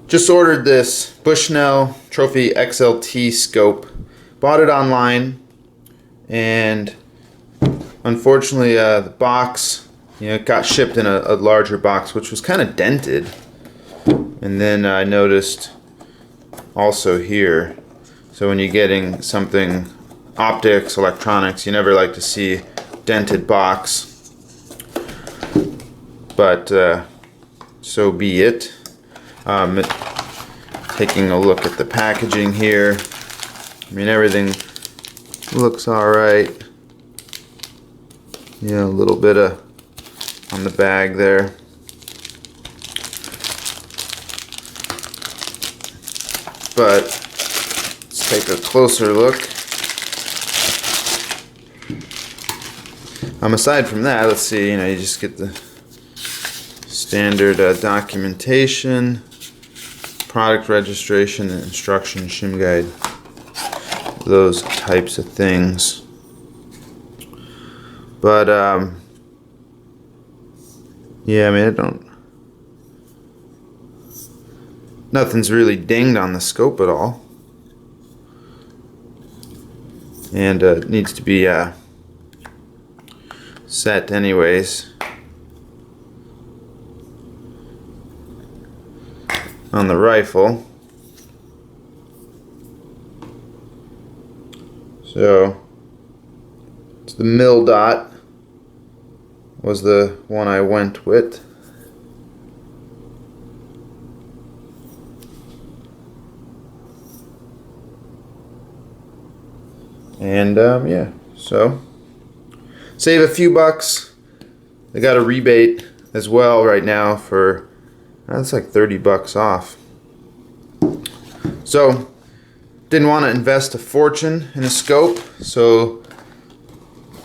Just ordered this Bushnell Trophy XLT scope. Bought it online, and unfortunately the box, it got shipped in a larger box, which was kind of dented. And then I noticed also here, so when you're getting something optics, electronics, you never like to see dented box. But so be it. Taking a look at the packaging here, I mean, everything looks alright. Yeah, a little bit of on the bag there. But let's take a closer look. Aside from that, let's see, you just get the standard documentation, product registration, and instruction, shim guide, those types of things. But yeah, I mean, nothing's really dinged on the scope at all, and it needs to be set anyways on the rifle. So it's the Mildot was the one I went with. And yeah, so save a few bucks. They got a rebate as well right now for that's like 30 bucks off. So didn't want to invest a fortune in a scope, so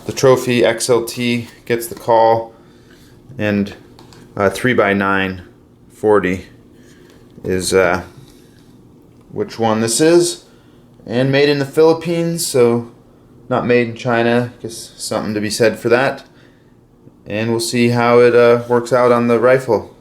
the Trophy XLT gets the call, and 3x9 40 is which one this is, and made in the Philippines, so not made in China. Guess something to be said for that. And we'll see how it works out on the rifle.